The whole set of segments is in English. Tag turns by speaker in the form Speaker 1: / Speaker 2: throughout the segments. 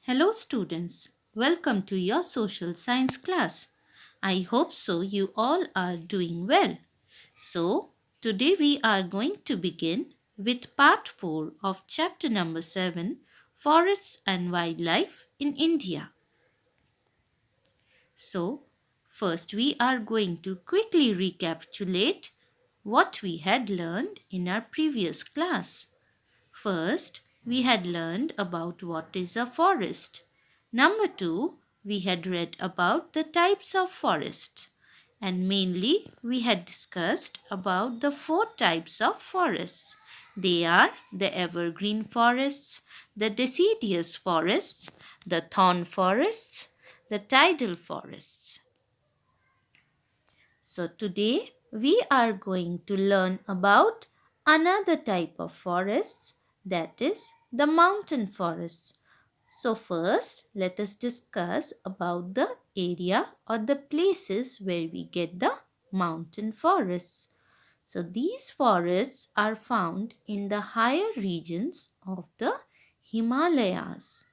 Speaker 1: Hello, students. Welcome to your social science class. I hope so you all are doing well. So, today we are going to begin with part 4 of chapter number 7 Forests and Wildlife in India. So, first we are going to quickly recapitulate what we had learned in our previous class. First, we had learned about what is a forest. Number two, we had read about the types of forests. And mainly, we had discussed about the four types of forests. They are the evergreen forests, the deciduous forests, the thorn forests, the tidal forests. So today we are going to learn about another type of forests, that is the mountain forests. So first let us discuss about the area or the places where we get the mountain forests. So these forests are found in the higher regions of the Himalayas.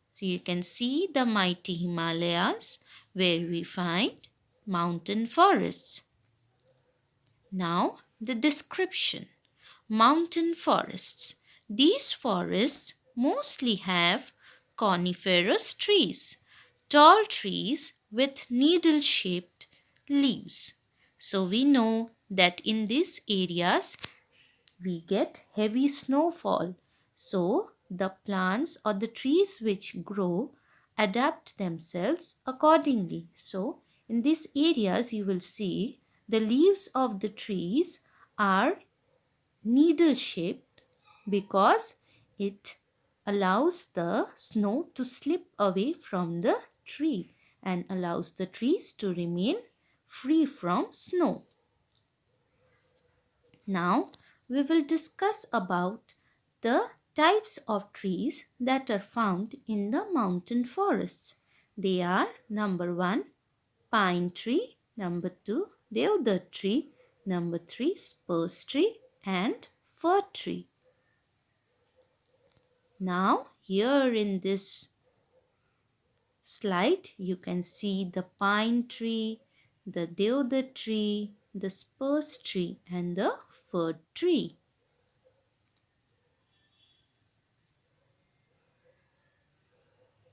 Speaker 1: So you can see the mighty Himalayas where we find mountain forests. Now, the description. Mountain forests. These forests mostly have coniferous trees, tall trees with needle shaped leaves. So, we know that in these areas we get heavy snowfall. So, the plants or the trees which grow adapt themselves accordingly. So, in these areas, you will see the leaves of the trees are needle shaped because it allows the snow to slip away from the tree and allows the trees to remain free from snow. Now we will discuss about the types of trees that are found in the mountain forests. They are number 1 pine tree, number 2 deodar tree, number 3 spruce tree and fir tree. Now here in this slide you can see the pine tree, the deodar tree, the spruce tree and the fir tree.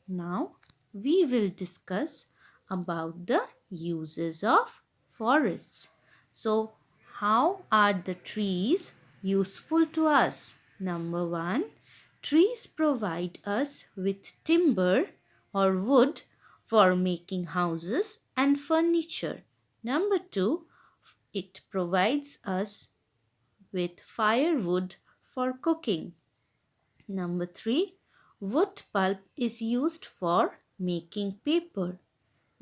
Speaker 1: Now we will discuss about the uses of forests. So how are the trees useful to us? Number 1, trees provide us with timber or wood for making houses and furniture. Number 2, it provides us with firewood for cooking. Number 3, wood pulp is used for making paper.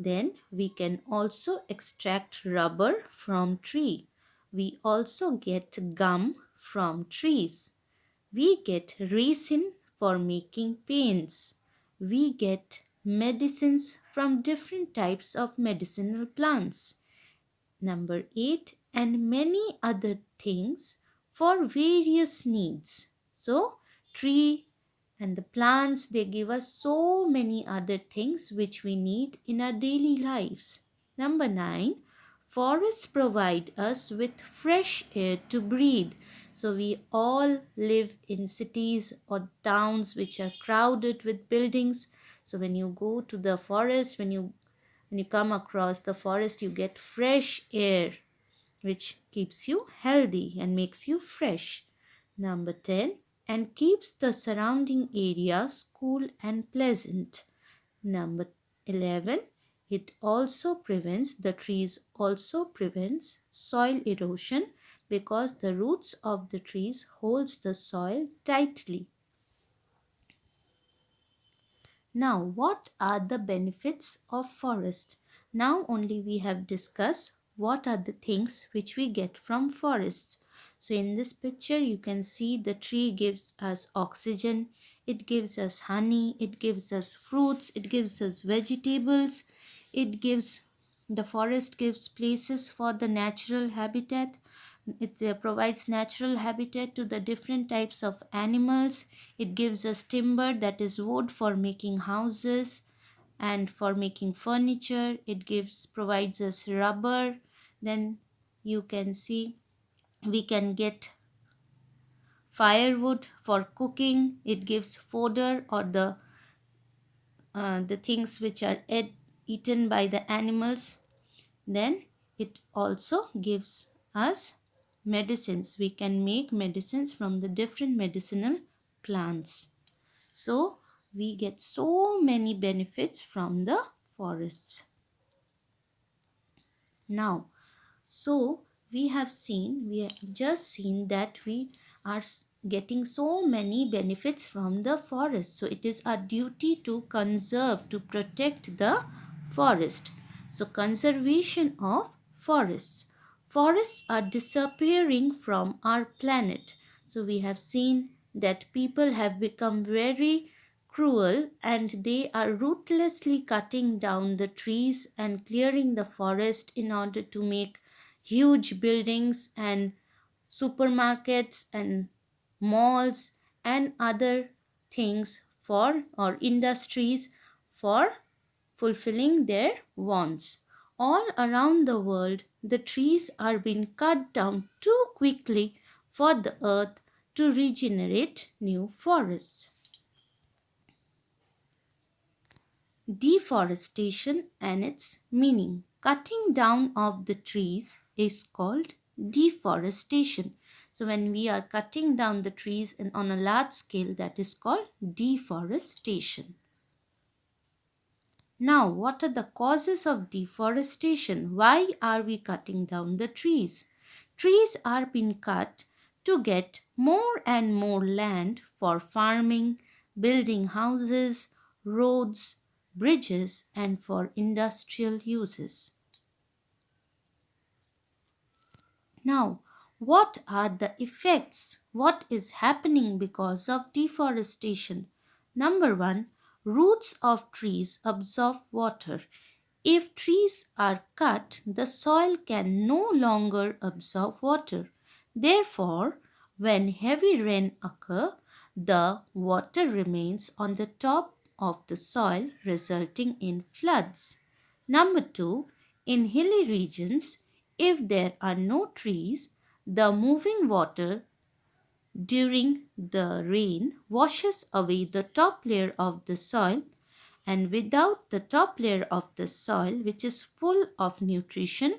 Speaker 1: Then we can also extract rubber from tree. We also get gum from trees. We get resin for making paints. We get medicines from different types of medicinal plants. Number 8, and many other things for various needs. So tree and the plants, they give us so many other things which we need in our daily lives. Number 9, forests provide us with fresh air to breathe. So we all live in cities or towns which are crowded with buildings. So when you go to the forest, when you come across the forest, you get fresh air which keeps you healthy and makes you fresh. Number 10, and keeps the surrounding areas cool and pleasant. Number 11, it also prevents, the trees also prevents soil erosion because the roots of the trees holds the soil tightly. Now, what are the benefits of forest? Now only we have discussed what are the things which we get from forests. So in this picture you can see the tree gives us oxygen, it gives us honey, it gives us fruits, it gives us vegetables, it gives the forest gives places for the natural habitat. It provides natural habitat to the different types of animals. It gives us timber, that is wood for making houses and for making furniture. It gives provides us rubber. Then you can see we can get firewood for cooking. It gives fodder, or the things which are eaten by the animals. Then it also gives us medicines. We can make medicines from the different medicinal plants. So we get so many benefits from the forests. Now, so we have just seen that we are getting so many benefits from the forest. So it is our duty to conserve, to protect the forest. So conservation of forests. Forests are disappearing from our planet. So we have seen that people have become very cruel and they are ruthlessly cutting down the trees and clearing the forest in order to make huge buildings and supermarkets and malls and other things for or industries for fulfilling their wants. All around the world, the trees are being cut down too quickly for the earth to regenerate new forests. Deforestation and its meaning. Cutting down of the trees is called deforestation. So when we are cutting down the trees on a large scale, that is called deforestation. Now, what are the causes of deforestation? Why are we cutting down the trees? Trees are being cut to get more and more land for farming, building houses, roads, bridges, and for industrial uses. Now, what are the effects? What is happening because of deforestation? Number one, roots of trees absorb water. If trees are cut, the soil can no longer absorb water. Therefore, when heavy rain occurs, the water remains on the top of the soil, resulting in floods. Number two, in hilly regions, if there are no trees, the moving water during the rain washes away the top layer of the soil, and without the top layer of the soil, which is full of nutrition,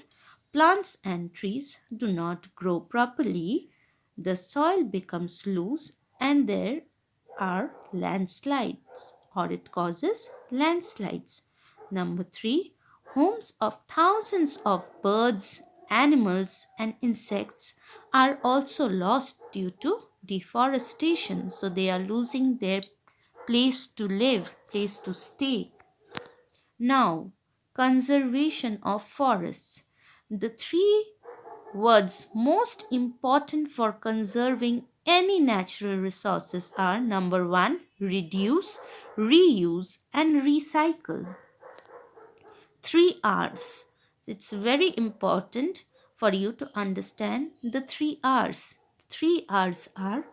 Speaker 1: plants and trees do not grow properly. The soil becomes loose and there are landslides, or it causes landslides. Number three, homes of thousands of birds, animals, and insects are also lost due to deforestation. So they are losing their place to live, place to stay. Now, conservation of forests. The three words most important for conserving any natural resources are: number one, reduce, reuse, and recycle. Three R's. It's very important for you to understand the three R's. The three R's are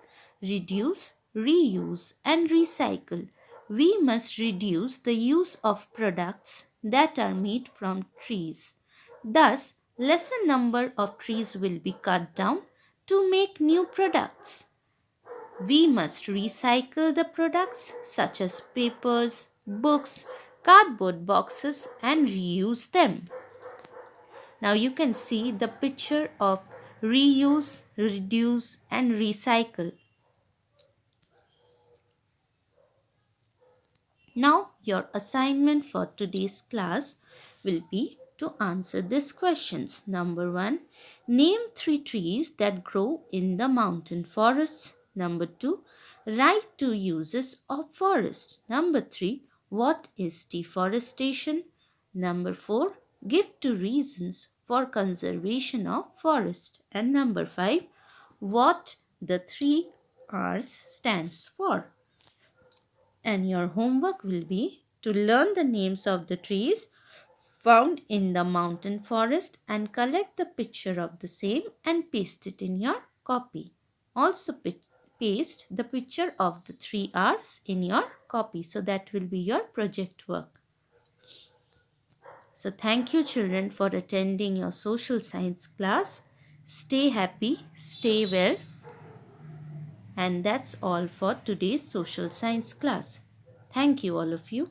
Speaker 1: reduce, reuse, and recycle. We must reduce the use of products that are made from trees. Thus, lesser number of trees will be cut down to make new products. We must recycle the products such as papers, books, cardboard boxes and reuse them. Now you can see the picture of reuse, reduce and recycle. Now your assignment for today's class will be to answer these questions. Number one, name three trees that grow in the mountain forests. Number two, write two uses of forest. Number three, what is deforestation? Number four, give two reasons for conservation of forest. And number five, what the three R's stands for. And your homework will be to learn the names of the trees found in the mountain forest and collect the picture of the same and paste it in your copy. Also paste the picture of the 3 R's in your copy. So that will be your project work. So thank you children for attending your social science class. Stay happy, stay well, and that's all for today's social science class. Thank you all of you.